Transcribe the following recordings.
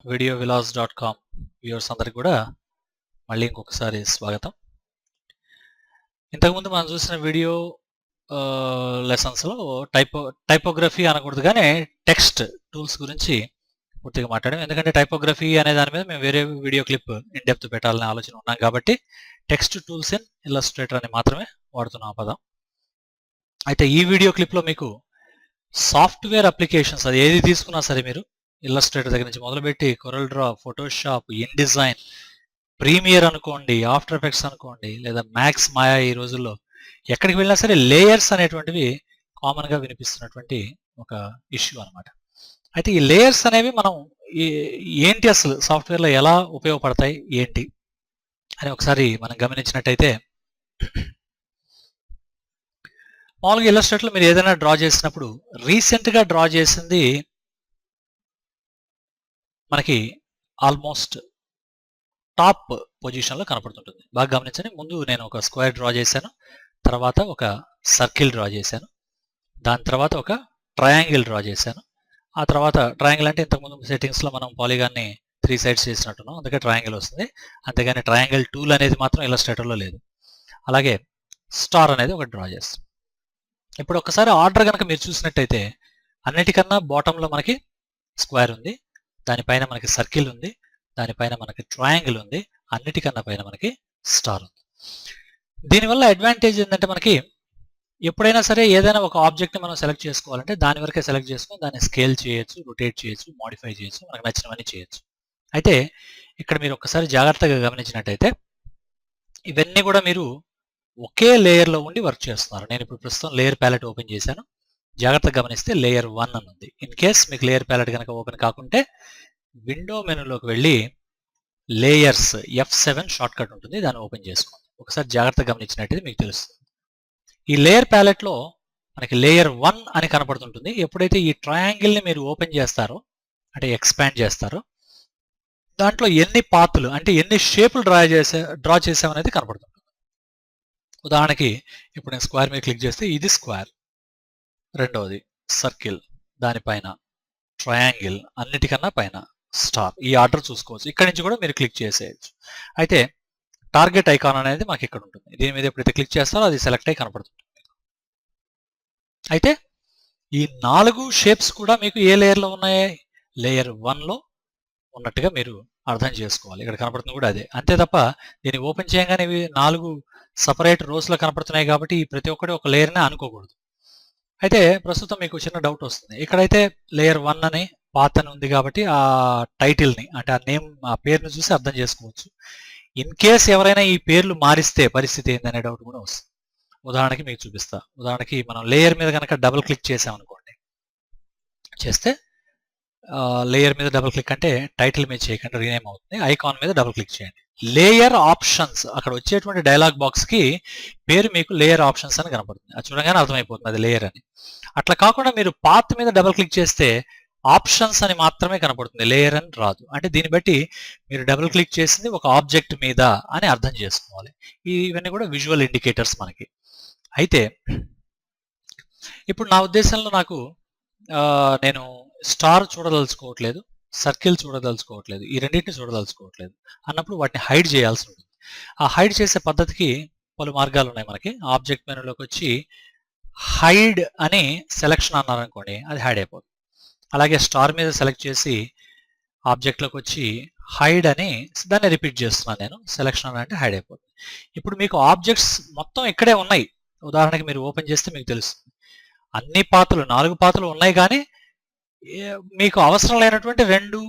videovillas.com viewers అందరికి కూడా మళ్ళీ ఇంకొకసారి స్వాగతం. ఇంతకుముందు మనం చూసిన వీడియో లెసన్స్లో టైపోగ్రఫీ అనకూడదు కానీ టెక్స్ట్ టూల్స్ గురించి పూర్తిగా మాట్లాడాం. ఎందుకంటే టైపోగ్రఫీ అనే దాని మీద మేము వేరే వీడియో క్లిప్ ఇన్ డెప్త్ పెట్టాలనే ఆలోచన ఉన్నాం కాబట్టి టెక్స్ట్ టూల్స్ ఇన్ ఇల్లస్ట్రేటర్ అని మాత్రమే వాడుతున్నాం ఆ పదం. అయితే ఈ వీడియో క్లిప్లో మీకు సాఫ్ట్వేర్ అప్లికేషన్స్ అది ఏది తీసుకున్నా సరే మీరు ఇల్లస్ట్రేటర్ దగ్గర నుంచి మొదలుపెట్టి coral draw, Photoshop, InDesign, premier అనుకోండి, ఆఫ్టర్ ఎఫెక్ట్స్ అనుకోండి, లేదా మ్యాక్స్, మాయా, ఈ రోజుల్లో ఎక్కడికి వెళ్ళినా సరే లేయర్స్ అనేటువంటివి కామన్గా వినిపిస్తున్నటువంటి ఒక ఇష్యూ అనమాట. అయితే ఈ లేయర్స్ అనేవి మనం ఏంటి అసలు సాఫ్ట్వేర్లో ఎలా ఉపయోగపడతాయి ఏంటి అని ఒకసారి మనం గమనించినట్టయితే, మామూలుగా ఇల్లస్ట్రేటర్లో మీరు ఏదైనా డ్రా చేసినప్పుడు రీసెంట్గా డ్రా చేసింది మనకి ఆల్మోస్ట్ టాప్ పొజిషన్లో కనపడుతుంటుంది. బాగా గమనించండి. ముందు నేను ఒక స్క్వేర్ డ్రా చేశాను, తర్వాత ఒక సర్కిల్ డ్రా చేశాను, దాని తర్వాత ఒక ట్రయాంగిల్ డ్రా చేశాను. ఆ తర్వాత ట్రయాంగిల్ అంటే ఇంతకుముందు సెట్టింగ్స్లో మనం పాలిగాన్ని 3 sides చేసినట్టున్నాం, అందుకే ట్రయాంగిల్ వస్తుంది. అంతేగాని ట్రయాంగిల్ టూల్ అనేది మాత్రం ఇల్లస్ట్రేటర్లో లేదు. అలాగే స్టార్ అనేది ఒకటి డ్రా చేస్తాం. ఇప్పుడు ఒకసారి ఆర్డర్ కనుక మీరు చూసినట్టయితే అన్నిటికన్నా బాటంలో మనకి స్క్వేర్ ఉంది, దానిపైన మనకి సర్కిల్ ఉంది, దానిపైన మనకి ట్రయాంగిల్ ఉంది, అన్నిటికన్నా పైన మనకి స్టార్ ఉంది. దీనివల్ల అడ్వాంటేజ్ ఏంటంటే మనకి ఎప్పుడైనా సరే ఏదైనా ఒక ఆబ్జెక్ట్ని మనం సెలెక్ట్ చేసుకోవాలంటే దాని వరకే సెలెక్ట్ చేసుకొని దాన్ని స్కేల్ చేయొచ్చు, రొటేట్ చేయొచ్చు, మోడిఫై చేయొచ్చు, మనకు నచ్చినవన్నీ చేయొచ్చు. అయితే ఇక్కడ మీరు ఒక్కసారి జాగ్రత్తగా గమనించినట్టయితే ఇవన్నీ కూడా మీరు ఒకే లేయర్లో ఉండి వర్క్ చేస్తున్నారు. నేను ఇప్పుడు ప్రస్తుతం లేయర్ ప్యాలెట్ ఓపెన్ చేశాను. జాగ్రత్తగా గమనిస్తే లేయర్ 1 అని ఉంది. ఇన్ కేస్ మీకు లేయర్ ప్యాలెట్ కనుక ఓపెన్ కాకుంటే విండో మెనూలోకి వెళ్ళి లేయర్స్ F7 షార్ట్ కట్ ఉంటుంది, దాన్ని ఓపెన్ చేసుకోండి. ఒకసారి జాగ్రత్తగా గమనించినట్టయితే మీకు తెలుస్తుంది. ఈ లేయర్ ప్యాలెట్లో మనకి లేయర్ 1 అని కనపడుతుంటుంది. ఎప్పుడైతే ఈ ట్రయాంగిల్ని మీరు ఓపెన్ చేస్తారో అంటే ఎక్స్పాండ్ చేస్తారో దాంట్లో ఎన్ని పాత్లు అంటే ఎన్ని షేపులు డ్రా చేసామనేది కనపడుతుంది. ఉదాహరణకి ఇప్పుడు నేను స్క్వేర్ మీద క్లిక్ చేస్తే ఇది స్క్వేర్, రెండవది సర్కిల్, దానిపైన ట్రయాంగిల్, అన్నిటికన్నా పైన స్టార్. ఈ ఆర్డర్ చూసుకోవచ్చు. ఇక్కడ నుంచి కూడా మీరు క్లిక్ చేసేయచ్చు. అయితే టార్గెట్ ఐకాన్ అనేది మాకు ఇక్కడ ఉంటుంది. దీని మీద ఎప్పుడైతే క్లిక్ చేస్తారో అది సెలెక్ట్ అయి కనపడుతుంది. అయితే ఈ 4 షేప్స్ కూడా మీకు ఏ లేయర్లో ఉన్నాయి? లేయర్ 1లో ఉన్నట్టుగా మీరు అర్థం చేసుకోవాలి. ఇక్కడ కనపడుతుంది కూడా అదే. అంతే తప్ప దీన్ని ఓపెన్ చేయగానే ఇవి 4 సపరేట్ రోస్లో కనపడుతున్నాయి కాబట్టి ఈ ప్రతి ఒక్కటి ఒక లేయర్నే అనుకోకూడదు. అయితే ప్రస్తుతం మీకు చిన్న డౌట్ వస్తుంది. ఇక్కడైతే లేయర్ 1 అని పాత్ అని ఉంది కాబట్టి ఆ టైటిల్ని అంటే ఆ నేమ్ ఆ పేరుని చూసి అర్థం చేసుకోవచ్చు. ఇన్ కేస్ ఎవరైనా ఈ పేర్లు మారిస్తే పరిస్థితి ఏందనే డౌట్ కూడా వస్తుంది. ఉదాహరణకి మీకు చూపిస్తా. ఉదాహరణకి మనం లేయర్ మీద కనుక డబుల్ క్లిక్ చేసామనుకోండి, చేస్తే లేయర్ మీద డబుల్ క్లిక్ అంటే టైటిల్ మీద చేయకండి, రీనేమ్ అవుతుంది. ఐకాన్ మీద డబుల్ క్లిక్ చేయండి. లేయర్ ఆప్షన్స్ అక్కడ వచ్చేటువంటి డైలాగ్ బాక్స్కి పేరు మీకు లేయర్ ఆప్షన్స్ అని కనపడుతుంది. అది చూడగానే అర్థమైపోతుంది అది లేయర్ అని. అట్లా కాకుండా మీరు పాత్ మీద డబుల్ క్లిక్ చేస్తే ఆప్షన్స్ అని మాత్రమే కనపడుతుంది, లేయర్ అని రాదు. అంటే దీన్ని బట్టి మీరు డబుల్ క్లిక్ చేసింది ఒక ఆబ్జెక్ట్ మీద అని అర్థం చేసుకోవాలి. ఇవన్నీ కూడా విజువల్ ఇండికేటర్స్ మనకి. అయితే ఇప్పుడు నా ఉద్దేశంలో నేను స్టార్ చూడదలుచుకోవట్లేదు, సర్కిల్ చూడదలుచుకోవట్లేదు, ఈ రెండింటిని చూడదలుచుకోవట్లేదు అన్నప్పుడు వాటిని హైడ్ చేయాల్సి ఉంటుంది. ఆ హైడ్ చేసే పద్ధతికి పలు మార్గాలు ఉన్నాయి మనకి. ఆబ్జెక్ట్ మెనూలోకి వచ్చి హైడ్ అని సెలెక్షన్ అన్నారనుకోండి, అది హైడ్ అయిపోతుంది. అలాగే స్టార్ మీద సెలెక్ట్ చేసి ఆబ్జెక్ట్లోకి వచ్చి హైడ్ అని దాన్ని రిపీట్ చేస్తున్నాను నేను, సెలెక్షన్ అంటే హైడ్ అయిపోతుంది. ఇప్పుడు మీకు ఆబ్జెక్ట్స్ మొత్తం ఇక్కడే ఉన్నాయి. ఉదాహరణకి మీరు ఓపెన్ చేస్తే మీకు తెలుస్తుంది అన్ని పాత్రలు 4 పాత్రలు ఉన్నాయి, కానీ మీకు అవసరం లేనటువంటి 2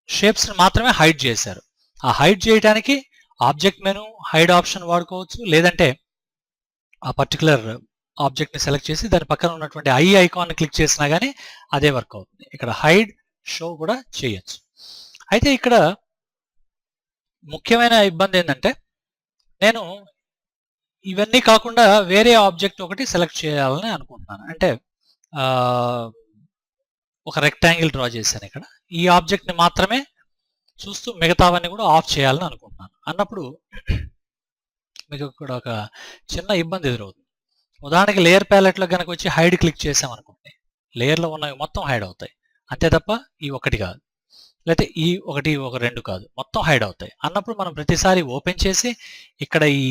షేప్స్ని మాత్రమే హైడ్ చేశారు. ఆ హైడ్ చేయడానికి ఆబ్జెక్ట్ మెనూ హైడ్ ఆప్షన్ వాడుకోవచ్చు, లేదంటే ఆ పర్టికులర్ ఆబ్జెక్ట్ని సెలెక్ట్ చేసి దాని పక్కన ఉన్నటువంటి ఐ ఐకాన్ని క్లిక్ చేసినా కానీ అదే వర్క్ అవుతుంది. ఇక్కడ హైడ్ షో కూడా చేయొచ్చు. అయితే ఇక్కడ ముఖ్యమైన ఇబ్బంది ఏంటంటే నేను ఇవన్నీ కాకుండా వేరే ఆబ్జెక్ట్ ఒకటి సెలెక్ట్ చేయాలని అనుకుంటున్నాను. అంటే ఒక రెక్టాంగిల్ డ్రా చేశాను ఇక్కడ, ఈ ఆబ్జెక్ట్ని మాత్రమే చూస్తూ మిగతావన్నీ కూడా ఆఫ్ చేయాలని అనుకుంటున్నాను. అన్నప్పుడు మీకు ఇక్కడ ఒక చిన్న ఇబ్బంది ఎదురవుతుంది. ఉదాహరణకి లేయర్ ప్యాలెట్లో కనుక వచ్చి హైడ్ క్లిక్ చేసామనుకోండి, లేయర్లో ఉన్నవి మొత్తం హైడ్ అవుతాయి, అంతే తప్ప ఈ ఒక్కటి కాదు. లేకపోతే ఈ ఒకటి ఒక రెండు కాదు, మొత్తం హైడ్ అవుతాయి అన్నప్పుడు మనం ప్రతిసారి ఓపెన్ చేసి ఇక్కడ ఈ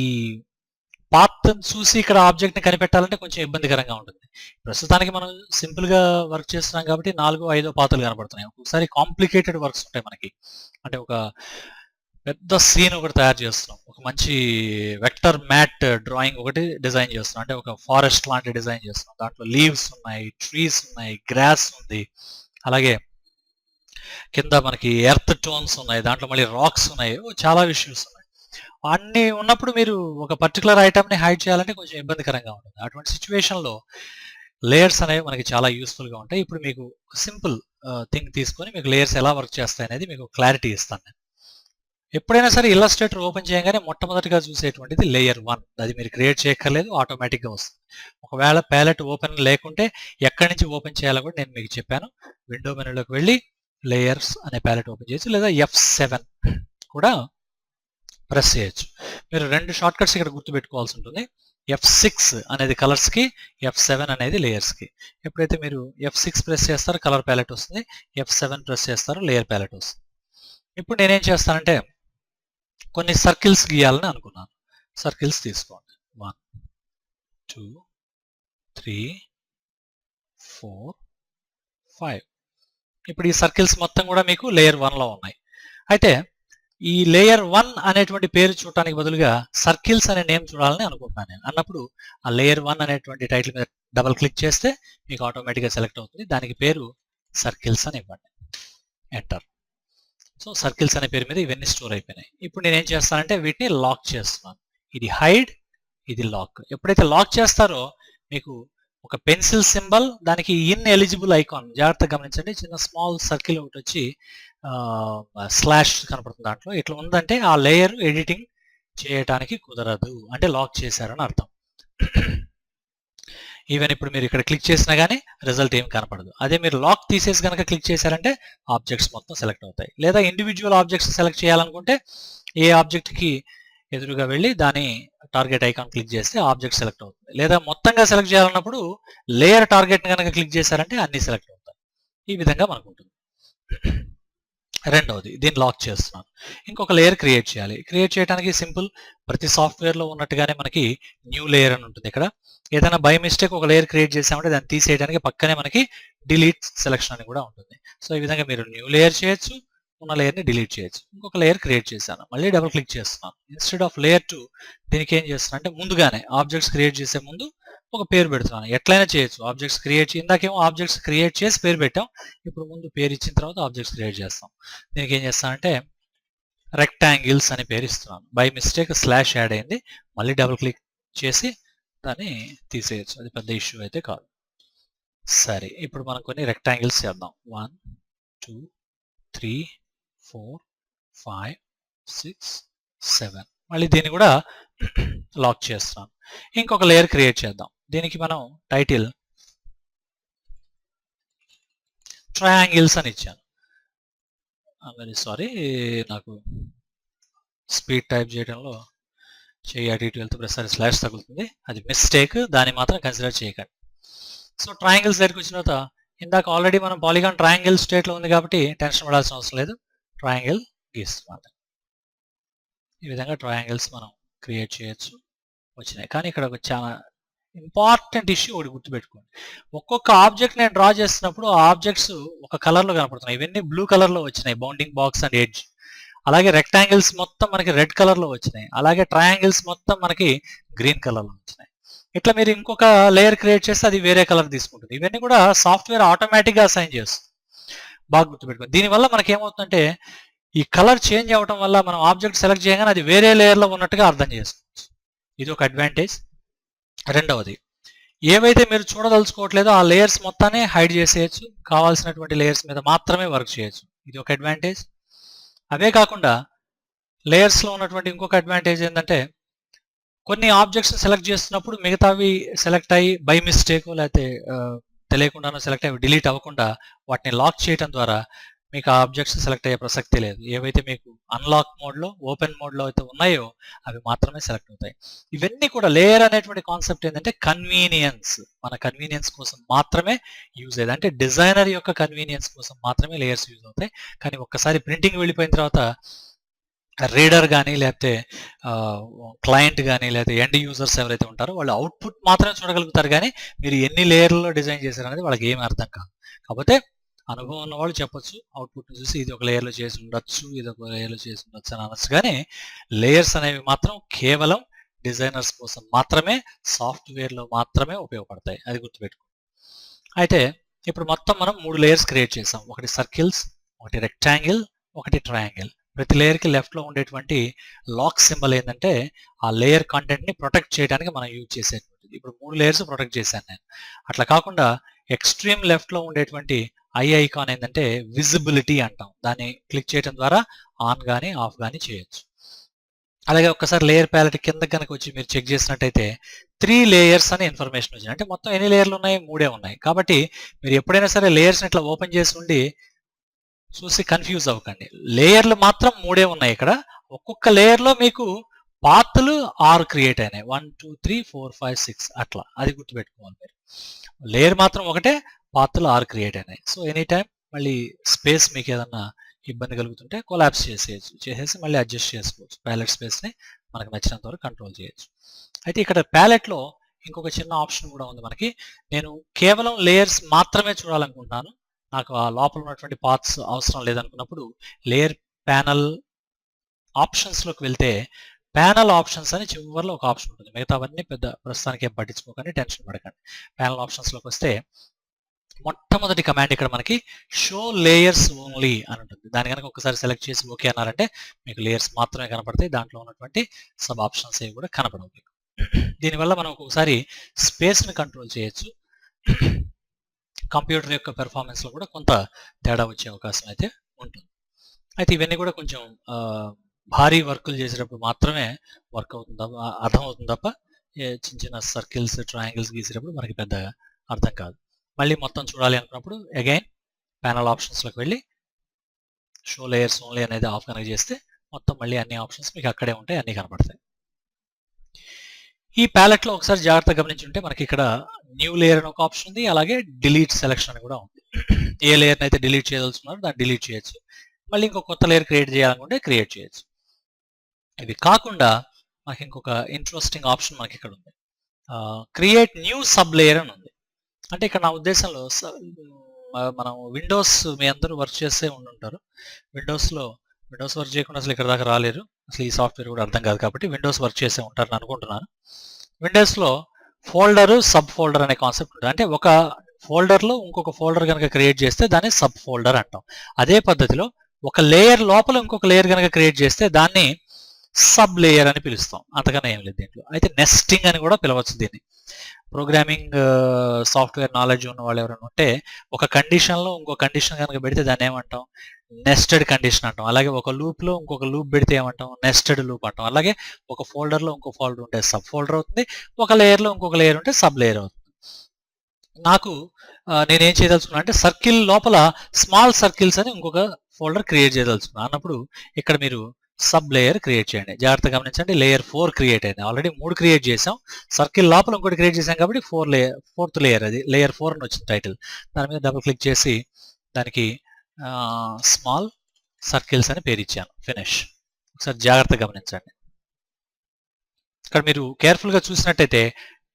పాత్ చూసి ఇక్కడ ఆబ్జెక్ట్ ని కనిపెట్టాలంటే కొంచెం ఇబ్బందికరంగా ఉంటుంది. ప్రస్తుతానికి మనం సింపుల్ గా వర్క్ చేస్తున్నాం కాబట్టి 4, 5 పాత్రలు కనబడుతున్నాయి. ఒకసారి కాంప్లికేటెడ్ వర్క్స్ ఉంటాయి మనకి, అంటే ఒక పెద్ద సీన్ ఒకటి తయారు చేస్తున్నాం, ఒక మంచి వెక్టర్ మ్యాట్ డ్రాయింగ్ ఒకటి డిజైన్ చేస్తున్నాం, అంటే ఒక ఫారెస్ట్ లాంటి డిజైన్ చేస్తున్నాం. దాంట్లో లీవ్స్ ఉన్నాయి, ట్రీస్ ఉన్నాయి, గ్రాస్ ఉంది, అలాగే కింద మనకి ఎర్త్ టోన్స్ ఉన్నాయి, దాంట్లో మళ్ళీ రాక్స్ ఉన్నాయి, చాలా ఇష్యూస్ ఉన్నాయి. అన్ని ఉన్నప్పుడు మీరు ఒక పర్టికులర్ ఐటమ్ ని హైడ్ చేయాలంటే కొంచెం ఇబ్బందికరంగా ఉంటుంది. అటువంటి సిచ్యువేషన్ లో లేయర్స్ అనేవి మనకి చాలా యూస్ఫుల్ గా ఉంటాయి. ఇప్పుడు మీకు సింపుల్ థింగ్ తీసుకొని మీకు లేయర్స్ ఎలా వర్క్ చేస్తాయి అనేది మీకు క్లారిటీ ఇస్తాను నేను. ఎప్పుడైనా సరే ఇల్లస్ట్రేటర్ ఓపెన్ చేయగానే మొట్టమొదటిగా చూసేటువంటిది లేయర్ 1. అది మీరు క్రియేట్ చేయక్కర్లేదు, ఆటోమేటిక్గా వస్తుంది. ఒకవేళ ప్యాలెట్ ఓపెన్ లేకుంటే ఎక్కడి నుంచి ఓపెన్ చేయాలో కూడా నేను మీకు చెప్పాను. విండో మెనూలోకి వెళ్ళి లేయర్స్ అనే ప్యాలెట్ ఓపెన్ చేయొచ్చు, లేదా F7 కూడా ప్రెస్ చేయొచ్చు. మీరు 2 షార్ట్ కట్స్ ఇక్కడ గుర్తుపెట్టుకోవాల్సి ఉంటుంది. F6 అనేది కలర్స్ కి, F7 అనేది లేయర్స్ కి. ఎప్పుడైతే మీరు F6 ప్రెస్ చేస్తారో కలర్ ప్యాలెట్ వస్తుంది, F7 ప్రెస్ చేస్తారో లేయర్ ప్యాలెట్ వస్తుంది. ఇప్పుడు నేనేం చేస్తానంటే కొన్ని సర్కిల్స్ గీయాలని అనుకున్నాను. సర్కిల్స్ తీసుకోండి. 1, 2, 3, 4, 5. ఇప్పుడు ఈ సర్కిల్స్ మొత్తం కూడా మీకు లేయర్ 1 లో ఉన్నాయి. అయితే ఈ లేయర్ 1 అనేటువంటి పేరు చూడటానికి బదులుగా సర్కిల్స్ అనే నేమ్ చూడాలని అనుకుంటున్నాను నేను. అన్నప్పుడు ఆ లేయర్ 1 అనేటువంటి టైటిల్ మీద డబుల్ క్లిక్ చేస్తే మీకు ఆటోమేటిక్గా సెలెక్ట్ అవుతుంది. దానికి పేరు సర్కిల్స్ అని ఇవ్వండి, ఎంటర్. సో సర్కిల్స్ అనే పేరు మీద ఇవన్నీ స్టోర్ అయిపోయినాయి. ఇప్పుడు నేనేం చేస్తానంటే వీటిని లాక్ చేస్తున్నాను. ఇది హైడ్, ఇది లాక్. ఎప్పుడైతే లాక్ చేస్తారో మీకు ఒక పెన్సిల్ సింబల్, దానికి ఇన్ ఎలిజిబుల్ ఐకాన్, జాగ్రత్తగా గమనించండి, చిన్న స్మాల్ సర్కిల్ ఒకటి వచ్చి స్లాష్ కనపడుతుంది. దాంట్లో ఇట్లా ఉందంటే ఆ లేయర్ ఎడిటింగ్ చేయటానికి కుదరదు, అంటే లాక్ చేశారని అర్థం. ఈవెన్ ఇప్పుడు మీరు ఇక్కడ క్లిక్ చేసినా కానీ రిజల్ట్ ఏం కనపడదు. అదే మీరు లాక్ తీసేసి కనుక క్లిక్ చేశారంటే ఆబ్జెక్ట్స్ మొత్తం సెలెక్ట్ అవుతాయి. లేదా ఇండివిజువల్ ఆబ్జెక్ట్స్ సెలెక్ట్ చేయాలనుకుంటే ఏ ఆబ్జెక్ట్కి ఎదురుగా వెళ్ళి దాని టార్గెట్ ఐకాన్ క్లిక్ చేస్తే ఆబ్జెక్ట్ సెలెక్ట్ అవుతుంది. లేదా మొత్తంగా సెలెక్ట్ చేయాలన్నప్పుడు లేయర్ టార్గెట్ కనుక క్లిక్ చేశారంటే అన్ని సెలెక్ట్ అవుతాయి. ఈ విధంగా మనకు ఉంటుంది. రెండవది, దీన్ని లాక్ చేస్తున్నాను. ఇంకొక లేయర్ క్రియేట్ చేయాలి. క్రియేట్ చేయడానికి సింపుల్, ప్రతి సాఫ్ట్వేర్లో ఉన్నట్టుగానే మనకి న్యూ లేయర్ అని ఉంటుంది. ఇక్కడ ఏదైనా బై మిస్టేక్ ఒక లేయర్ క్రియేట్ చేసామంటే దాన్ని తీసేయడానికి పక్కనే మనకి డిలీట్ సెలెక్షన్ అని కూడా ఉంటుంది. సో ఈ విధంగా మీరు న్యూ లేయర్ చేయొచ్చు, ఉన్న లేయర్ని డిలీట్ చేయొచ్చు. ఇంకొక లేయర్ క్రియేట్ చేశాను, మళ్ళీ డబుల్ క్లిక్ చేస్తున్నాను. ఇన్స్టెడ్ ఆఫ్ లేయర్ 2 దీనికి ఏం చేస్తున్నాను అంటే ముందుగానే ఆబ్జెక్ట్స్ క్రియేట్ చేసే ముందు ఒక పేరు పెడుతున్నాను. ఎట్లయినా చేయొచ్చు. ఆబ్జెక్ట్స్ క్రియేట్ ఇందాకేమో ఆబ్జెక్ట్స్ క్రియేట్ చేసి పేరు పెట్టాం, ఇప్పుడు ముందు పేరు ఇచ్చిన తర్వాత ఆబ్జెక్ట్స్ క్రియేట్ చేస్తాం. దీనికి ఏం చేస్తానంటే రెక్టాంగిల్స్ అని పేరు ఇస్తున్నాను. బై మిస్టేక్ స్లాష్ యాడ్ అయింది, మళ్ళీ డబుల్ క్లిక్ చేసి దాన్ని తీసేయచ్చు, అది పెద్ద ఇష్యూ అయితే కాదు. సరే, ఇప్పుడు మనం కొన్ని రెక్టాంగిల్స్ చేద్దాం. 1, 2, 3, 4, 5, 6, 7. మళ్ళీ దీన్ని కూడా లాక్ చేస్తున్నాను. ఇంకొక లేయర్ క్రియేట్ చేద్దాం. దీనికి మనం టైటిల్ ట్రయాంగిల్స్ అని ఇచ్చాను. వెరీ సారీ, నాకు స్పీడ్ టైప్ చేయడంలో చేయి అటు ఇటు వెళ్తే ప్రతిసారి స్లాష్ తగులుతుంది, అది మిస్టేక్, దాన్ని మాత్రం కన్సిడర్ చేయకండి. సో ట్రయాంగిల్స్ దగ్గరికి వచ్చిన తర్వాత ఇందాక ఆల్రెడీ మనం పాలిగాన్ ట్రయాంగిల్ స్టేట్లో ఉంది కాబట్టి టెన్షన్ పడాల్సిన అవసరం లేదు. ట్రయాంగిల్ గీస్తున్నాను. ఈ విధంగా ట్రయాంగిల్స్ మనం క్రియేట్ చేయొచ్చు, వచ్చినాయి. కానీ ఇక్కడ ఒక చాలా ఇంపార్టెంట్ ఇష్యూ ఒకటి గుర్తుపెట్టుకోండి. ఒక్కొక్క ఆబ్జెక్ట్ నేను డ్రా చేస్తున్నప్పుడు ఆ ఆబ్జెక్ట్స్ ఒక కలర్లో కనపడుతున్నాయి. ఇవన్నీ బ్లూ కలర్లో వచ్చినాయి, బౌండింగ్ బాక్స్ అండ్ ఎడ్జ్. అలాగే రెక్టాంగిల్స్ మొత్తం మనకి రెడ్ కలర్లో వచ్చినాయి. అలాగే ట్రయాంగిల్స్ మొత్తం మనకి గ్రీన్ కలర్లో వచ్చినాయి. ఇట్లా మీరు ఇంకొక లేయర్ క్రియేట్ చేస్తే అది వేరే కలర్ తీసుకుంటుంది. ఇవన్నీ కూడా సాఫ్ట్వేర్ ఆటోమేటిక్గా అసైన్ చేస్తుంది. బాగా గుర్తుపెట్టుకోండి. దీనివల్ల మనకి ఏమవుతుందంటే ఈ కలర్ చేంజ్ అవ్వడం వల్ల మనం ఆబ్జెక్ట్ సెలెక్ట్ చేయగానే అది వేరే లేయర్లో ఉన్నట్టుగా అర్థం చేసుకోవచ్చు. ఇది ఒక అడ్వాంటేజ్. రెండవది, ఏవైతే మీరు చూడదలుచుకోవట్లేదో ఆ లేయర్స్ మొత్తాన్ని హైడ్ చేసేయచ్చు, కావాల్సినటువంటి లేయర్స్ మీద మాత్రమే వర్క్ చేయొచ్చు. ఇది ఒక అడ్వాంటేజ్. అవే కాకుండా లేయర్స్లో ఉన్నటువంటి ఇంకొక అడ్వాంటేజ్ ఏంటంటే కొన్ని ఆబ్జెక్ట్స్ సెలెక్ట్ చేస్తున్నప్పుడు మిగతావి సెలెక్ట్ అయ్యి బై మిస్టేక్ లేకపోతే తెలియకుండానో సెలెక్ట్ అయ్యి డిలీట్ అవ్వకుండా వాటిని లాక్ చేయడం ద్వారా మీకు ఆ ఆబ్జెక్ట్స్ సెలెక్ట్ అయ్యే ప్రసక్తి లేదు. ఏవైతే మీకు అన్లాక్ మోడ్లో, ఓపెన్ మోడ్లో అయితే ఉన్నాయో అవి మాత్రమే సెలెక్ట్ అవుతాయి. ఇవన్నీ కూడా లేయర్ అనేటువంటి కాన్సెప్ట్ ఏంటంటే కన్వీనియన్స్, మన కన్వీనియన్స్ కోసం మాత్రమే యూజ్ అయ్యేది. అంటే డిజైనర్ యొక్క కన్వీనియన్స్ కోసం మాత్రమే లేయర్స్ యూజ్ అవుతాయి. కానీ ఒక్కసారి ప్రింటింగ్ వెళ్ళిపోయిన తర్వాత రీడర్ కానీ లేకపోతే క్లయింట్ కానీ లేకపోతే ఎండ్ యూజర్స్ ఎవరైతే ఉంటారో వాళ్ళు అవుట్పుట్ మాత్రమే చూడగలుగుతారు, కానీ మీరు ఎన్ని లేయర్లలో డిజైన్ చేశారనేది వాళ్ళకి ఏమి అర్థం కాదు. కాకపోతే అనుభవం ఉన్న వాళ్ళు చెప్పొచ్చు, అవుట్పుట్ని చూసి ఇది ఒక లేయర్లో చేసి ఉండొచ్చు, ఇది ఒక లేయర్లో చేసి ఉండొచ్చు అని అనొచ్చు. కానీ లేయర్స్ అనేవి మాత్రం కేవలం డిజైనర్స్ కోసం మాత్రమే, సాఫ్ట్వేర్లో మాత్రమే ఉపయోగపడతాయి. అది గుర్తుపెట్టుకో. అయితే ఇప్పుడు మొత్తం మనం 3 లేయర్స్ క్రియేట్ చేసాం. ఒకటి సర్కిల్స్, ఒకటి రెక్టాంగిల్, ఒకటి ట్రయాంగిల్. ప్రతి లేయర్కి లెఫ్ట్లో ఉండేటువంటి లాక్ సింబల్ ఏంటంటే ఆ లేయర్ కంటెంట్ని ప్రొటెక్ట్ చేయడానికి మనం యూజ్ చేసేటువంటిది. ఇప్పుడు 3 లేయర్స్ ప్రొటెక్ట్ చేశాను నేను. అట్లా కాకుండా ఎక్స్ట్రీమ్ లెఫ్ట్లో ఉండేటువంటి ఐ ఐకాన్ ఏంటంటే విజిబిలిటీ అంటాం. దాన్ని క్లిక్ చేయడం ద్వారా ఆన్ కానీ ఆఫ్ కానీ చేయొచ్చు. అలాగే ఒక్కసారి లేయర్ ప్యాలెట్ కింద కనుక వచ్చి మీరు చెక్ చేసినట్టయితే 3 లేయర్స్ అనే ఇన్ఫర్మేషన్ వచ్చింది. అంటే మొత్తం ఎన్ని లేయర్లు ఉన్నాయి? 3 ఉన్నాయి. కాబట్టి మీరు ఎప్పుడైనా సరే లేయర్స్ని ఇట్లా ఓపెన్ చేసి ఉండి చూసి కన్ఫ్యూజ్ అవ్వకండి. లేయర్లు మాత్రం 3 ఉన్నాయి ఇక్కడ. ఒక్కొక్క లేయర్లో మీకు పాత్లు 6 క్రియేట్ అయినాయి. 1 2 3 4 5 6 అట్లా. అది గుర్తుపెట్టుకోవాలి మీరు. లేయర్ మాత్రం ఒకటే, పాత్లు 6 క్రియేట్ అయినాయి. సో ఎనీ టైం మళ్ళీ స్పేస్ మీకు ఏదన్నా ఇబ్బంది కలుగుతుంటే కొలాప్స్ చేసేసి మళ్ళీ అడ్జస్ట్ చేసుకోవచ్చు. ప్యాలెట్ స్పేస్ని మనకు నచ్చినంత వరకు కంట్రోల్ చేయొచ్చు. అయితే ఇక్కడ ప్యాలెట్లో ఇంకొక చిన్న ఆప్షన్ కూడా ఉంది మనకి. నేను కేవలం లేయర్స్ మాత్రమే చూడాలనుకుంటున్నాను, నాకు ఆ లోపల ఉన్నటువంటి పార్ట్స్ అవసరం లేదనుకున్నప్పుడు లేయర్ ప్యానల్ ఆప్షన్స్లోకి వెళ్తే ప్యానల్ ఆప్షన్స్ అని చివరిలో ఒక ఆప్షన్ ఉంటుంది. మిగతావన్నీ పెద్ద ప్రస్తుతానికి ఏం పట్టించుకోకండి, టెన్షన్ పడకండి. ప్యానల్ ఆప్షన్స్లోకి వస్తే మొట్టమొదటి కమాండ్ ఇక్కడ మనకి షో లేయర్స్ ఓన్లీ అని ఉంటుంది. దాని కనుక ఒకసారి సెలెక్ట్ చేసి ఓకే అన్నారంటే మీకు లేయర్స్ మాత్రమే కనపడతాయి. దాంట్లో ఉన్నటువంటి సబ్ ఆప్షన్స్ ఏవి కూడా కనపడవు మీకు. దీనివల్ల మనం ఒక్కొక్కసారి స్పేస్ని కంట్రోల్ చేయొచ్చు. కంప్యూటర్ యొక్క పెర్ఫార్మెన్స్లో కూడా కొంత తేడా వచ్చే అవకాశం అయితే ఉంటుంది. అయితే ఇవన్నీ కూడా కొంచెం భారీ వర్కులు చేసేటప్పుడు మాత్రమే వర్క్ అవుతుంది, అర్థం అవుతుంది తప్ప చిన్న చిన్న సర్కిల్స్, ట్రయాంగిల్స్ గీసేటప్పుడు మనకి పెద్దగా అర్థం కాదు. మళ్ళీ మొత్తం చూడాలి అనుకున్నప్పుడు అగైన్ ప్యానల్ ఆప్షన్స్లోకి వెళ్ళి షో లేయర్స్ ఓన్లీ అనేది ఆఫ్ కనెక్ట్ చేస్తే మొత్తం మళ్ళీ అన్ని ఆప్షన్స్ మీకు అక్కడే ఉంటాయి, అన్నీ కనపడతాయి. ఈ ప్యాలెట్లో ఒకసారి జాగ్రత్తగా గమనించుంటే మనకి ఇక్కడ న్యూ లేయర్ అని ఒక ఆప్షన్ ఉంది, అలాగే డిలీట్ సెలెక్షన్ అని కూడా ఉంది. ఏ లేయర్ని అయితే డిలీట్ చేయదలుచుకున్నారో దాన్ని డిలీట్ చేయొచ్చు, మళ్ళీ ఇంకో కొత్త లేయర్ క్రియేట్ చేయాలనుకుంటే క్రియేట్ చేయొచ్చు. ఇవి కాకుండా మనకి ఇంకొక ఇంట్రెస్టింగ్ ఆప్షన్ మనకి ఇక్కడ ఉంది, క్రియేట్ న్యూ సబ్ లేయర్ అని ఉంది. అంటే ఇక్కడ నా ఉద్దేశంలో మనం విండోస్ మీ అందరూ వర్క్ చేసే ఉండుంటారు. విండోస్ వర్క్ చేయకుండా అసలు ఇక్కడ దాకా రాలేరు, అసలు ఈ సాఫ్ట్వేర్ కూడా అర్థం కాదు కాబట్టి విండోస్ వర్క్ చేసే ఉంటారని అనుకుంటున్నాను. విండోస్లో ఫోల్డరు, సబ్ ఫోల్డర్ అనే కాన్సెప్ట్ ఉంటుంది. అంటే ఒక ఫోల్డర్లో ఇంకొక ఫోల్డర్ కనుక క్రియేట్ చేస్తే దాన్ని సబ్ ఫోల్డర్ అంటాం. అదే పద్ధతిలో ఒక లేయర్ లోపల ఇంకొక లేయర్ కనుక క్రియేట్ చేస్తే దాన్ని సబ్ లేయర్ అని పిలుస్తాం. అంతకన్నా ఏం లేదు దీంట్లో. అయితే నెస్టింగ్ అని కూడా పిలవచ్చు దీన్ని. ప్రోగ్రామింగ్ సాఫ్ట్వేర్ నాలెడ్జ్ ఉన్న వాళ్ళు ఎవరైనా ఉంటే ఒక కండిషన్లో ఇంకో కండిషన్ కనుక పెడితే దాన్ని ఏమంటాం? నెస్టెడ్ కండిషన్ అంటాం. అలాగే ఒక లూప్లో ఇంకొక లూప్ పెడితే ఏమంటాం? నెస్టెడ్ లూప్ అంటాం. అలాగే ఒక ఫోల్డర్లో ఇంకో ఫోల్డర్ ఉంటే సబ్ ఫోల్డర్ అవుతుంది, ఒక లేయర్లో ఇంకొక లేయర్ ఉంటే సబ్ లేయర్ అవుతుంది. నాకు నేనేం చేయదలుచుకున్నా అంటే సర్కిల్ లోపల స్మాల్ సర్కిల్స్ అని ఇంకొక ఫోల్డర్ క్రియేట్ చేయదలుచుకున్నా అన్నప్పుడు ఇక్కడ మీరు సబ్ లేయర్ క్రియేట్ చేయండి. జాగ్రత్తగా గమనించండి, లేయర్ 4 క్రియేట్ అయింది. ఆల్రెడీ 3 క్రియేట్ చేసాం, సర్కిల్ లోపల ఇంకోటి క్రియేట్ చేసాం కాబట్టి 4th లేయర్, అది లేయర్ 4 అని వచ్చింది టైటిల్. దాని మీద డబుల్ క్లిక్ చేసి దానికి స్మాల్ సర్కిల్స్ అని పేరు ఇచ్చాను. ఫినిష్. ఒకసారి జాగ్రత్తగా గమనించండి. ఇక్కడ మీరు కేర్ఫుల్గా చూసినట్టయితే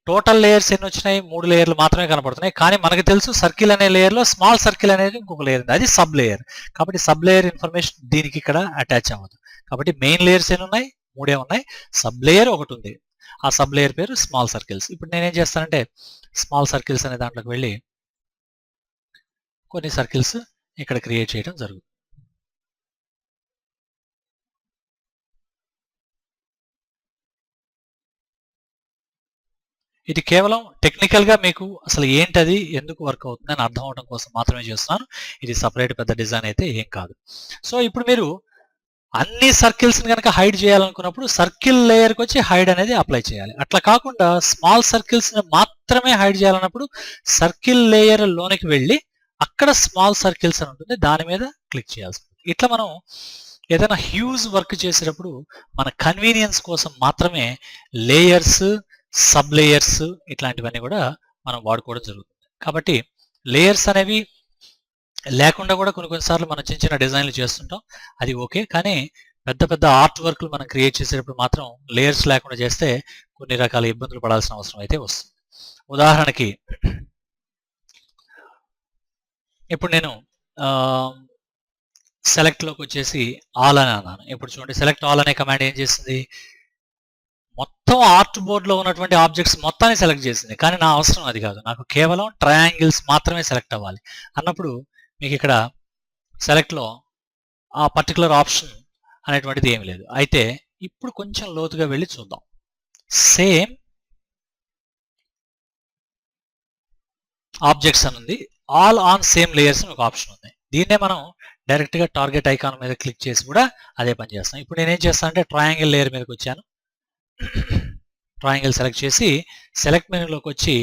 టోటల్ లేయర్స్ ఎన్ని వచ్చినాయి? 3 లేయర్లు మాత్రమే కనపడుతున్నాయి. కానీ మనకు తెలుసు సర్కిల్ అనే లేయర్లో స్మాల్ సర్కిల్ అనేది ఇంకొక లేయర్ ఉంది, అది సబ్ లేయర్. కాబట్టి సబ్ లేయర్ ఇన్ఫర్మేషన్ దీనికి ఇక్కడ అటాచ్ అవ్వదు. కాబట్టి మెయిన్ లేయర్స్ ఎన్ని ఉన్నాయి? 3 ఉన్నాయి. సబ్ లేయర్ ఒకటి ఉంది, ఆ సబ్ లేయర్ పేరు స్మాల్ సర్కిల్స్. ఇప్పుడు నేనేం చేస్తానంటే స్మాల్ సర్కిల్స్ అనే దాంట్లోకి వెళ్ళి కొన్ని సర్కిల్స్ ఇక్కడ క్రియేట్ చేయడం జరుగుతుంది. ఇది కేవలం టెక్నికల్గా మీకు అసలు ఏంటది, ఎందుకు వర్క్ అవుతుంది అని అర్థం అవడం కోసం మాత్రమే చేస్తున్నాను. ఇది సపరేట్ పెద్ద డిజైన్ అయితే ఏం కాదు. సో ఇప్పుడు మీరు అన్ని సర్కిల్స్ని కనుక హైడ్ చేయాలనుకున్నప్పుడు సర్కిల్ లేయర్కి వచ్చి హైడ్ అనేది అప్లై చేయాలి. అట్లా కాకుండా స్మాల్ సర్కిల్స్ని మాత్రమే హైడ్ చేయాలన్నప్పుడు సర్కిల్ లేయర్ లోనికి వెళ్ళి అక్కడ స్మాల్ సర్కిల్స్ అని ఉంటుంది, దాని మీద క్లిక్ చేయాల్సి ఉంటుంది. ఇట్లా మనం ఏదైనా హ్యూజ్ వర్క్ చేసేటప్పుడు మన కన్వీనియన్స్ కోసం మాత్రమే లేయర్స్, సబ్ లేయర్స్ ఇట్లాంటివన్నీ కూడా మనం వాడుకోవడం జరుగుతుంది. కాబట్టి లేయర్స్ అనేవి లేకుండా కూడా కొన్నిసార్లు మనం చిన్న చిన్న డిజైన్లు చేస్తుంటాం, అది ఓకే. కానీ పెద్ద పెద్ద ఆర్ట్ వర్క్లు మనం క్రియేట్ చేసేటప్పుడు మాత్రం లేయర్స్ లేకుండా చేస్తే కొన్ని రకాల ఇబ్బందులు పడాల్సిన అవసరం అయితే వస్తుంది. ఉదాహరణకి ఇప్పుడు నేను సెలెక్ట్లోకి వచ్చేసి ఆల్ అని అన్నాను. ఇప్పుడు చూడండి, సెలెక్ట్ ఆల్ అనే కమాండ్ ఏం చేసింది, మొత్తం ఆర్ట్ బోర్డ్లో ఉన్నటువంటి ఆబ్జెక్ట్స్ మొత్తాన్ని సెలెక్ట్ చేసింది. కానీ నా అవసరం అది కాదు, నాకు కేవలం ట్రయాంగిల్స్ మాత్రమే సెలెక్ట్ అవ్వాలి అన్నప్పుడు మీకు ఇక్కడ సెలెక్ట్లో ఆ పర్టికులర్ ఆప్షన్ అనేటువంటిది ఏమి లేదు. అయితే ఇప్పుడు కొంచెం లోతుగా వెళ్ళి చూద్దాం. సేమ్ ఆబ్జెక్ట్స్ అని ఉంది, ఆల్ ఆన్ సేమ్ లేయర్స్ అని ఒక ఆప్షన్ ఉంది. దీన్నే మనం డైరెక్ట్గా టార్గెట్ ఐకాన్ మీద క్లిక్ చేసి కూడా అదే పని చేస్తాం. ఇప్పుడు నేనేం చేస్తాను అంటే ట్రయాంగిల్ లేయర్ మీదకి వచ్చాను, ట్రయాంగిల్ సెలెక్ట్ చేసి సెలెక్ట్ మెనూలోకి వచ్చి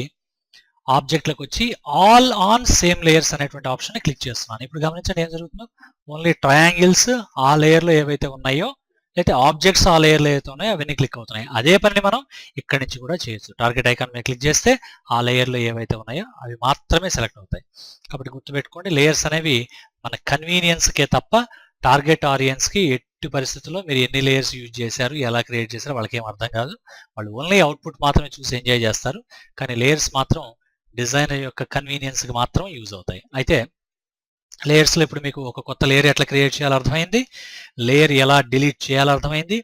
ఆబ్జెక్ట్లోకి వచ్చి ఆల్ ఆన్ సేమ్ లేయర్స్ అనేటువంటి ఆప్షన్ క్లిక్ చేస్తున్నాను. ఇప్పుడు గమనించండి ఏం జరుగుతుందో, ఓన్లీ ట్రయాంగిల్స్ ఆ లేయర్లో ఏవైతే ఉన్నాయో, అయితే ఆబ్జెక్ట్స్ ఆ లేయర్లో ఏవైతే ఉన్నాయో అవన్నీ క్లిక్ అవుతున్నాయి. అదే పని మనం ఇక్కడి నుంచి కూడా చేయొచ్చు. టార్గెట్ ఐకాన్ మీద క్లిక్ చేస్తే ఆ లేయర్లో ఏవైతే ఉన్నాయో అవి మాత్రమే సెలెక్ట్ అవుతాయి. కాబట్టి గుర్తుపెట్టుకోండి, లేయర్స్ అనేవి మన కన్వీనియన్స్కే తప్ప టార్గెట్ ఆడియన్స్కి ఎట్టి పరిస్థితుల్లో మీరు ఎన్ని లేయర్స్ యూజ్ చేశారు, ఎలా క్రియేట్ చేశారో వాళ్ళకి ఏం అర్థం కాదు. వాళ్ళు ఓన్లీ అవుట్పుట్ మాత్రమే చూసి ఎంజాయ్ చేస్తారు. కానీ లేయర్స్ మాత్రం డిజైనర్ యొక్క కన్వీనియన్స్కి మాత్రం యూజ్ అవుతాయి. అయితే లేయర్స్లో ఇప్పుడు మీకు ఒక కొత్త లేయర్ ఎట్లా క్రియేట్ చేయాలో అర్థమైంది, లేయర్ ఎలా డిలీట్ చేయాలో అర్థమైంది,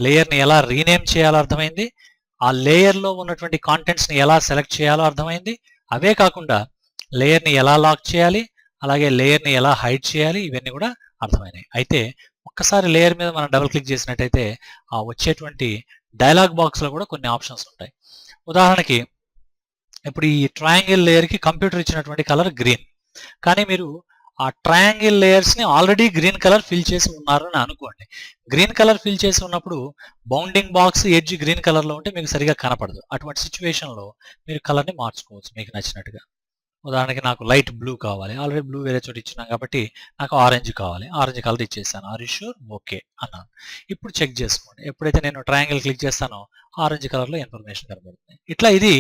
లేయర్ని ఎలా రీనేమ్ చేయాలో అర్థమైంది, ఆ లేయర్లో ఉన్నటువంటి కాంటెంట్స్ని ఎలా సెలెక్ట్ చేయాలో అర్థమైంది. అవే కాకుండా లేయర్ని ఎలా లాక్ చేయాలి, అలాగే లేయర్ని ఎలా హైడ్ చేయాలి, ఇవన్నీ కూడా అర్థమైనాయి. అయితే ఒక్కసారి లేయర్ మీద మనం డబుల్ క్లిక్ చేసినట్టయితే ఆ వచ్చేటువంటి డైలాగ్ బాక్స్లో కూడా కొన్ని ఆప్షన్స్ ఉంటాయి. ఉదాహరణకి ఇప్పుడు ఈ ట్రయాంగిల్ లేయర్కి కంప్యూటర్ ఇచ్చినటువంటి కలర్ గ్రీన్, కానీ మీరు ఆ ట్రయాంగిల్ లేయర్స్ని ఆల్రెడీ గ్రీన్ కలర్ ఫిల్ చేసి ఉన్నారు అని అనుకోండి. గ్రీన్ కలర్ ఫిల్ చేసి ఉన్నప్పుడు బౌండింగ్ బాక్స్ ఎడ్జ్ గ్రీన్ కలర్లో ఉంటే మీకు సరిగా కనపడదు. అటువంటి సిచ్యువేషన్లో మీరు కలర్ని మార్చుకోవచ్చు మీకు నచ్చినట్టుగా. ఉదాహరణకి నాకు లైట్ బ్లూ కావాలి, ఆల్రెడీ బ్లూ వేరే చోట ఇచ్చినాం కాబట్టి నాకు ఆరెంజ్ కావాలి, ఆరెంజ్ కలర్ ఇచ్చేసాను. ఆర్ యు షూర్, ఓకే అన్నాను. ఇప్పుడు చెక్ చేసుకోండి, ఎప్పుడైతే నేను ట్రయాంగిల్ క్లిక్ చేస్తానో ఆరెంజ్ కలర్లో ఇన్ఫర్మేషన్ కనబడుతుంది. ఇట్లా ఇది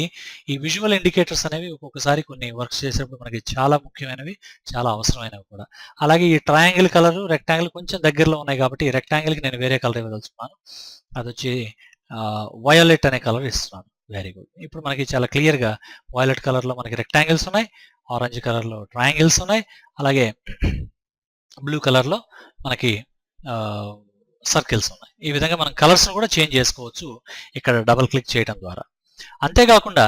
ఈ విజువల్ ఇండికేటర్స్ అనేవి ఒక్కొక్కసారి కొన్ని వర్క్స్ చేసేటప్పుడు మనకి చాలా ముఖ్యమైనవి, చాలా అవసరమైనవి కూడా. అలాగే ఈ ట్రయాంగిల్ కలర్ రెక్టాంగిల్ కొంచెం దగ్గరలో ఉన్నాయి కాబట్టి ఈ రెక్టాంగిల్కి నేను వేరే కలర్ ఇవ్వదలుచుకున్నాను, అది వచ్చి వయోలెట్ అనే కలర్ ఇస్తున్నాను. Very good. ఇప్పుడు మనకి చాలా క్లియర్గా వైలెట్ కలర్లో మనకి రెక్టాంగిల్స్ ఉన్నాయి, ఆరెంజ్ కలర్లో ట్రయాంగిల్స్ ఉన్నాయి, అలాగే బ్లూ కలర్లో మనకి సర్కిల్స్ ఉన్నాయి. ఈ విధంగా మనం కలర్స్ను కూడా చేంజ్ చేసుకోవచ్చు ఇక్కడ డబుల్ క్లిక్ చేయడం ద్వారా. అంతేకాకుండా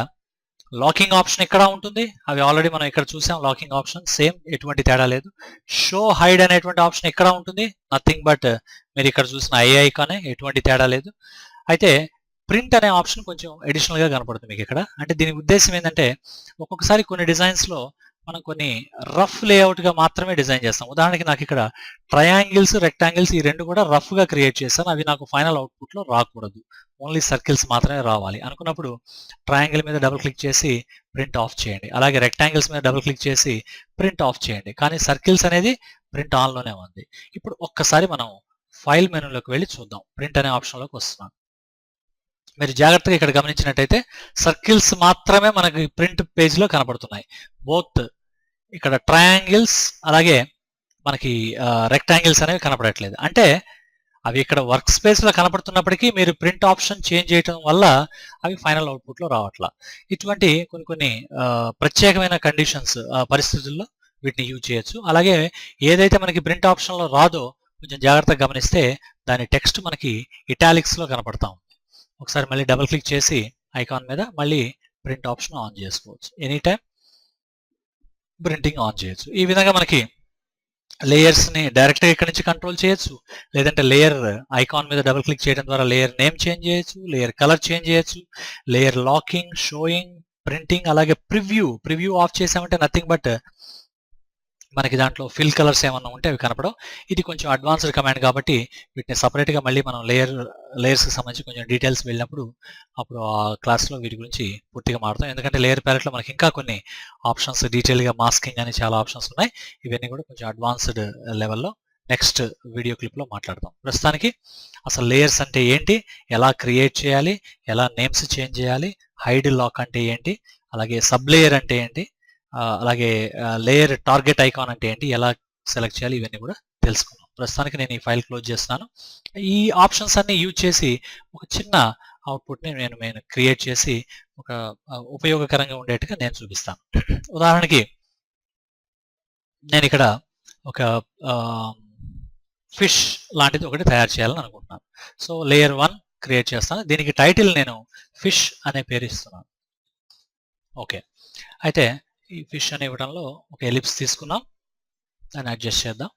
లాకింగ్ ఆప్షన్ ఇక్కడ ఉంటుంది, అవి ఆల్రెడీ మనం ఇక్కడ చూసాం. లాకింగ్ ఆప్షన్ సేమ్, ఎటువంటి తేడా లేదు. షో హైడ్ అనేటువంటి ఆప్షన్ ఇక్కడ ఉంటుంది, నథింగ్ బట్ మీరు ఇక్కడ చూసిన ఐ ఐకానే, ఎటువంటి తేడా లేదు. అయితే ప్రింట్ అనే ఆప్షన్ కొంచెం అడిషనల్గా కనపడుతుంది మీకు ఇక్కడ. అంటే దీని ఉద్దేశం ఏంటంటే ఒక్కొక్కసారి కొన్ని డిజైన్స్లో మనం కొన్ని రఫ్ లేఅవుట్గా మాత్రమే డిజైన్ చేస్తాం. ఉదాహరణకి నాకు ఇక్కడ ట్రయాంగిల్స్, రెక్టాంగిల్స్ ఈ రెండు కూడా రఫ్గా క్రియేట్ చేస్తాను, అవి నాకు ఫైనల్ అవుట్పుట్లో రాకూడదు, ఓన్లీ సర్కిల్స్ మాత్రమే రావాలి అనుకున్నప్పుడు ట్రయాంగిల్ మీద డబుల్ క్లిక్ చేసి ప్రింట్ ఆఫ్ చేయండి, అలాగే రెక్టాంగిల్స్ మీద డబుల్ క్లిక్ చేసి ప్రింట్ ఆఫ్ చేయండి. కానీ సర్కిల్స్ అనేది ప్రింట్ ఆన్లోనే ఉంది. ఇప్పుడు ఒక్కసారి మనం ఫైల్ మెనూలోకి వెళ్ళి చూద్దాం. ప్రింట్ అనే ఆప్షన్లోకి వస్తున్నాం. మీరు జాగ్రత్తగా ఇక్కడ గమనించినట్టయితే సర్కిల్స్ మాత్రమే మనకి ప్రింట్ పేజ్లో కనపడుతున్నాయి. బోత్ ఇక్కడ ట్రయాంగిల్స్ అలాగే మనకి రెక్టాంగిల్స్ అనేవి కనపడట్లేదు. అంటే అవి ఇక్కడ వర్క్ స్పేస్లో కనపడుతున్నప్పటికీ మీరు ప్రింట్ ఆప్షన్ చేంజ్ చేయడం వల్ల అవి ఫైనల్ అవుట్పుట్లో రావట్లా. ఇటువంటి కొన్ని ప్రత్యేకమైన కండిషన్స్, పరిస్థితుల్లో వీటిని యూజ్ చేయొచ్చు. అలాగే ఏదైతే మనకి ప్రింట్ ఆప్షన్లో రాదో కొంచెం జాగ్రత్తగా గమనిస్తే దాని టెక్స్ట్ మనకి ఇటాలిక్స్లో కనపడతా ఉంది. ఒకసారి మళ్ళీ డబుల్ క్లిక్ చేసి ఐకాన్ మీద మళ్ళీ ప్రింట్ ఆప్షన్ ఆన్ చేసుకోవచ్చు, ఎనీ టైం ప్రింటింగ్ ఆన్ చేయొచ్చు. ఈ విధంగా మనకి లేయర్స్ని డైరెక్ట్గా ఇక్కడి నుంచి కంట్రోల్ చేయొచ్చు, లేదంటే లేయర్ ఐకాన్ మీద డబుల్ క్లిక్ చేయడం ద్వారా లేయర్ నేమ్ చేంజ్ చేయొచ్చు, లేయర్ కలర్ చేంజ్ చేయొచ్చు, లేయర్ లాకింగ్, షోయింగ్, ప్రింటింగ్, అలాగే ప్రివ్యూ ఆఫ్ చేసామంటే నథింగ్ బట్ మనకి దాంట్లో ఫిల్ కలర్స్ ఏమన్నా ఉంటే అవి కనపడవు. ఇది కొంచెం అడ్వాన్స్డ్ కమాండ్ కాబట్టి వీటిని సపరేట్గా మళ్ళీ మనం లేయర్స్కి సంబంధించి కొంచెం డీటెయిల్స్ వెళ్ళినప్పుడు అప్పుడు ఆ క్లాస్లో వీటి గురించి పూర్తిగా మారుతాం. ఎందుకంటే లేయర్ ప్యాలెట్లో మనకి ఇంకా కొన్ని ఆప్షన్స్ డీటెయిల్గా మాస్కింగ్ అని చాలా ఆప్షన్స్ ఉన్నాయి. ఇవన్నీ కూడా కొంచెం అడ్వాన్స్డ్ లెవెల్లో నెక్స్ట్ వీడియో క్లిప్లో మాట్లాడదాం. ప్రస్తుతానికి అసలు లేయర్స్ అంటే ఏంటి, ఎలా క్రియేట్ చేయాలి, ఎలా నేమ్స్ చేంజ్ చేయాలి, హైడ్ లాక్ అంటే ఏంటి, అలాగే సబ్ లేయర్ అంటే ఏంటి, అలాగే లేయర్ టార్గెట్ ఐకాన్ అంటే ఏంటి, ఎలా సెలెక్ట్ చేయాలి, ఇవన్నీ కూడా తెలుసుకున్నాం. ప్రస్తుతానికి నేను ఈ ఫైల్ క్లోజ్ చేస్తున్నాను. ఈ ఆప్షన్స్ అన్ని యూజ్ చేసి ఒక చిన్న అవుట్పుట్ని నేను క్రియేట్ చేసి ఒక ఉపయోగకరంగా ఉండేట్టుగా నేను చూపిస్తాను. ఉదాహరణకి నేను ఇక్కడ ఒక ఫిష్ లాంటిది ఒకటి తయారు చేయాలని అనుకుంటున్నాను. సో లేయర్ 1 క్రియేట్ చేస్తాను. దీనికి టైటిల్ నేను ఫిష్ అనే పేరు ఇస్తున్నాను. ఓకే, అయితే ఈ ఫిష్ అనే ఇవ్వడంలో ఒక ఎలిప్స్ తీసుకున్నాం, దాన్ని అడ్జస్ట్ చేద్దాం.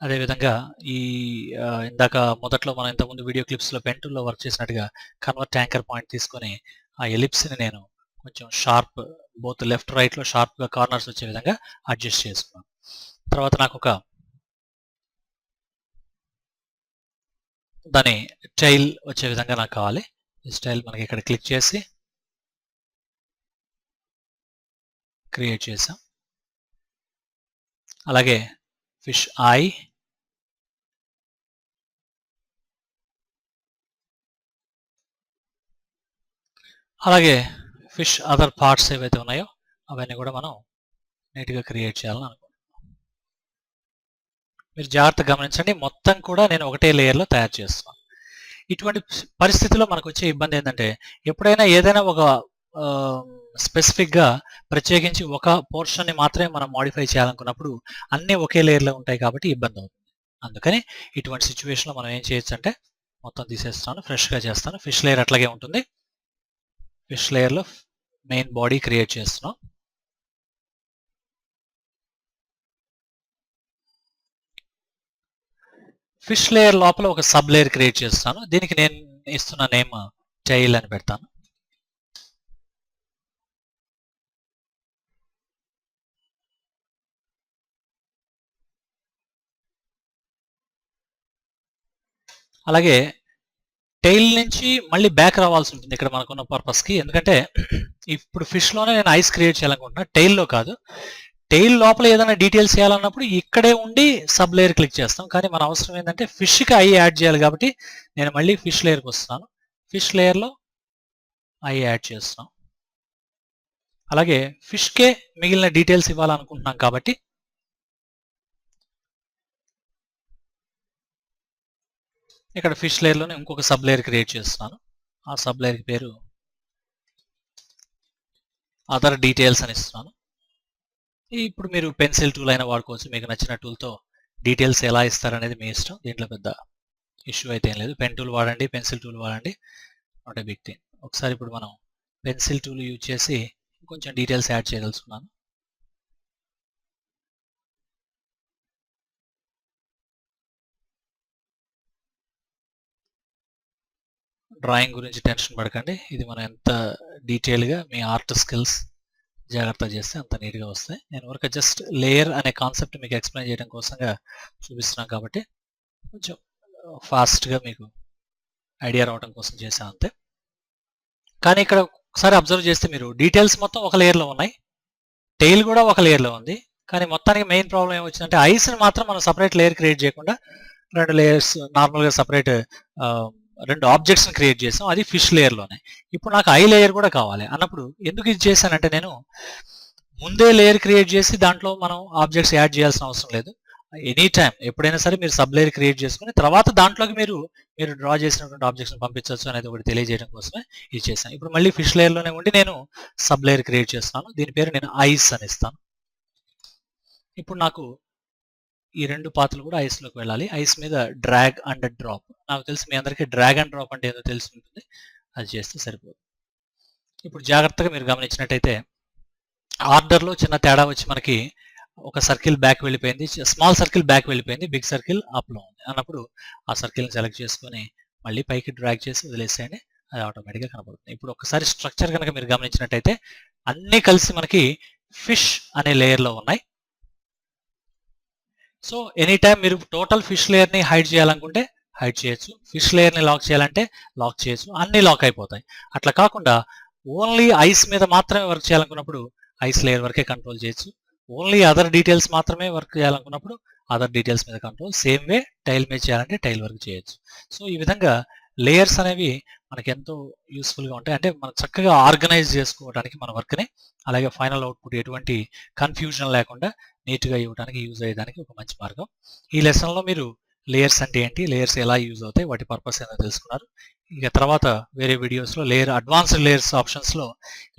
అదేవిధంగా ఈ ఇందాక మొదట్లో మనం ఇంతకుముందు వీడియో క్లిప్స్లో పెన్ టూల్లో వర్క్ చేసినట్టుగా కన్వర్ట్ యాంకర్ పాయింట్ తీసుకొని ఆ ఎలిప్స్ని నేను కొంచెం షార్ప్ బోత్ లెఫ్ట్ రైట్లో షార్ప్గా కార్నర్స్ వచ్చే విధంగా అడ్జస్ట్ చేసుకున్నాను. తర్వాత నాకు ఒక దాని స్టైల్ వచ్చే విధంగా నాకు కావాలి. ఈ స్టైల్ మనకి ఇక్కడ క్లిక్ చేసి క్రియేట్ చేసాం. అలాగే ఫిష్ ఐ, అలాగే ఫిష్ అదర్ పార్ట్స్ ఏవైతే ఉన్నాయో అవన్నీ కూడా మనం నీట్గా క్రియేట్ చేయాలని అనుకుంటున్నాం. మీరు జాగ్రత్తగా గమనించండి, మొత్తం కూడా నేను ఒకటే లేయర్లో తయారు చేస్తున్నాను. ఇటువంటి పరిస్థితిలో మనకు వచ్చే ఇబ్బంది ఏంటంటే ఎప్పుడైనా ఏదైనా ఒక స్పెసిఫిక్గా ప్రత్యేకించి ఒక పోర్షన్ని మాత్రమే మనం మాడిఫై చేయాలనుకున్నప్పుడు అన్నీ ఒకే లేయర్లో ఉంటాయి కాబట్టి ఇబ్బంది అవుతుంది. అందుకని ఇటువంటి సిచ్యువేషన్లో మనం ఏం చేయొచ్చు అంటే మొత్తం తీసేస్తాను, ఫ్రెష్గా చేస్తాను. ఫిష్ లేయర్ అట్లాగే ఉంటుంది. ఫిష్ లేయర్లో మెయిన్ బాడీ క్రియేట్ చేస్తున్నాం. ఫిష్ లేయర్ లోపల ఒక సబ్ లేయర్ క్రియేట్ చేస్తాను. దీనికి నేను ఇస్తున్న నేమ్ టైల్ అని పెడతాను. అలాగే టైల్ నుంచి మళ్ళీ బ్యాక్ రావాల్సి ఉంటుంది ఇక్కడ మనకున్న పర్పస్కి. ఎందుకంటే ఇప్పుడు ఫిష్లోనే నేను ఐస్ క్రియేట్ చేయాలనుకుంటున్నా, టైల్లో కాదు. టైల్ లోపల ఏదైనా డీటెయిల్స్ చేయాలన్నప్పుడు ఇక్కడే ఉండి సబ్ లేయర్ క్లిక్ చేస్తాం. కానీ మన అవసరం ఏంటంటే ఫిష్కి ఐ యాడ్ చేయాలి కాబట్టి నేను మళ్ళీ ఫిష్ లేయర్కి వస్తున్నాను. ఫిష్ లేయర్లో ఐ యాడ్ చేస్తున్నాం. అలాగే ఫిష్కే మిగిలిన డీటెయిల్స్ ఇవ్వాలనుకుంటున్నాం కాబట్టి ఇక్కడ ఫిష్ లేయర్లోనే ఇంకొక సబ్ లేయర్ క్రియేట్ చేస్తున్నాను. ఆ సబ్ లేయర్కి పేరు అదర్ డీటెయిల్స్ అని ఇస్తున్నాను. ఇప్పుడు మీరు పెన్సిల్ టూల్ అయినా వాడుకోవచ్చు, మీకు నచ్చిన టూల్తో డీటెయిల్స్ ఎలా ఇస్తారనేది మీ ఇష్టం. దీంట్లో పెద్ద ఇష్యూ అయితే ఏం లేదు. పెన్ టూల్ వాడండి, పెన్సిల్ టూల్ వాడండి, నాట్ ఏ బిగ్ థింగ్. ఒకసారి ఇప్పుడు మనం పెన్సిల్ టూల్ యూజ్ చేసి కొంచెం డీటెయిల్స్ యాడ్ చేయదలుచుకున్నాను. డ్రాయింగ్ గురించి టెన్షన్ పడకండి, ఇది మనం ఎంత డీటెయిల్గా మీ ఆర్ట్ స్కిల్స్ జాగ్రత్త చేస్తే అంత నీట్గా వస్తాయి. నేను వరకు జస్ట్ లేయర్ అనే కాన్సెప్ట్ మీకు ఎక్స్ప్లెయిన్ చేయడం కోసంగా చూపిస్తున్నాను కాబట్టి కొంచెం ఫాస్ట్గా మీకు ఐడియా రావడం కోసం చేశాను అంతే. కానీ ఇక్కడ ఒకసారి అబ్జర్వ్ చేస్తే మీరు డీటెయిల్స్ మొత్తం ఒక లేయర్లో ఉన్నాయి, టెయిల్ కూడా ఒక లేయర్లో ఉంది. కానీ మొత్తానికి మెయిన్ ప్రాబ్లం ఏమొచ్చిందంటే ఐస్ని మాత్రం మనం సపరేట్ లేయర్ క్రియేట్ చేయకుండా రెండు లేయర్స్ నార్మల్గా సపరేట్ రెండు ఆబ్జెక్ట్స్ని క్రియేట్ చేసాం, అది ఫిష్ లేయర్లోనే. ఇప్పుడు నాకు ఐ లేయర్ కూడా కావాలి అన్నప్పుడు ఎందుకు ఇది చేశానంటే నేను ముందే లేయర్ క్రియేట్ చేసి దాంట్లో మనం ఆబ్జెక్ట్స్ యాడ్ చేయాల్సిన అవసరం లేదు. ఎనీ టైం ఎప్పుడైనా సరే మీరు సబ్ లేయర్ క్రియేట్ చేసుకుని తర్వాత దాంట్లోకి మీరు డ్రా చేసినటువంటి ఆబ్జెక్ట్స్ని పంపించవచ్చు అనేది ఒకటి తెలియజేయడం కోసమే ఇది చేశాను. ఇప్పుడు మళ్ళీ ఫిష్ లేయర్లోనే ఉండి నేను సబ్ లేయర్ క్రియేట్ చేస్తాను. దీని పేరు నేను ఐస్ అని ఇస్తాను. ఇప్పుడు నాకు ఈ రెండు పాత్రలు కూడా ఐస్లోకి వెళ్ళాలి. ఐస్ మీద డ్రాగ్ అండ్ డ్రాప్, నాకు తెలిసి మీ అందరికీ డ్రాగ్ అండ్ డ్రాప్ అంటే ఏదో తెలిసి ఉంటుంది, అది చేస్తే సరిపోదు. ఇప్పుడు జాగ్రత్తగా మీరు గమనించినట్టయితే ఆర్డర్లో చిన్న తేడా వచ్చి మనకి ఒక సర్కిల్ బ్యాక్ వెళ్ళిపోయింది, స్మాల్ సర్కిల్ బ్యాక్ వెళ్ళిపోయింది, బిగ్ సర్కిల్ అప్లో ఉంది అన్నప్పుడు ఆ సర్కిల్ని సెలెక్ట్ చేసుకొని మళ్ళీ పైకి డ్రాగ్ చేసి వదిలేసేయండి, అది ఆటోమేటిక్గా కనబడుతుంది. ఇప్పుడు ఒకసారి స్ట్రక్చర్ కనుక మీరు గమనించినట్టయితే అన్నీ కలిసి మనకి ఫిష్ అనే లేయర్లో ఉన్నాయి. సో ఎనీ టైం మీరు టోటల్ ఫిష్ లేయర్ని హైడ్ చేయాలనుకుంటే హైడ్ చేయొచ్చు, ఫిష్ లేయర్ని లాక్ చేయాలంటే లాక్ చేయొచ్చు, అన్నీ లాక్ అయిపోతాయి. అట్లా కాకుండా ఓన్లీ ఐస్ మీద మాత్రమే వర్క్ చేయాలనుకున్నప్పుడు ఐస్ లేయర్ వరకే కంట్రోల్ చేయొచ్చు, ఓన్లీ అదర్ డీటెయిల్స్ మాత్రమే వర్క్ చేయాలనుకున్నప్పుడు అదర్ డీటెయిల్స్ మీద కంట్రోల్, సేమ్ వే టైల్ మీద చేయాలంటే టైల్ వర్క్ చేయొచ్చు. సో ఈ విధంగా లేయర్స్ అనేవి మనకి ఎంతో యూస్ఫుల్గా ఉంటాయి. అంటే మనం చక్కగా ఆర్గనైజ్ చేసుకోవడానికి మన వర్క్ని, అలాగే ఫైనల్ అవుట్పుట్ ఎటువంటి కన్ఫ్యూజన్ లేకుండా నీట్గా ఇవ్వడానికి యూజ్ అయ్యడానికి ఒక మంచి మార్గం. ఈ లెసన్లో మీరు లేయర్స్ అంటే ఏంటి, లేయర్స్ ఎలా యూజ్ అవుతాయి, వాటి పర్పస్ ఏంటో తెలుసుకున్నారు. ఇక తర్వాత వేరే వీడియోస్లో అడ్వాన్స్డ్ లేయర్స్ ఆప్షన్స్లో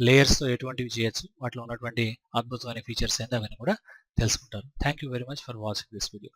లేయర్స్తో ఎటువంటివి చేయొచ్చు, వాటిలో ఉన్నటువంటి అద్భుతమైన ఫీచర్స్ ఏంటి అవన్నీ కూడా తెలుసుకుంటారు. Thank you very much for watching this video.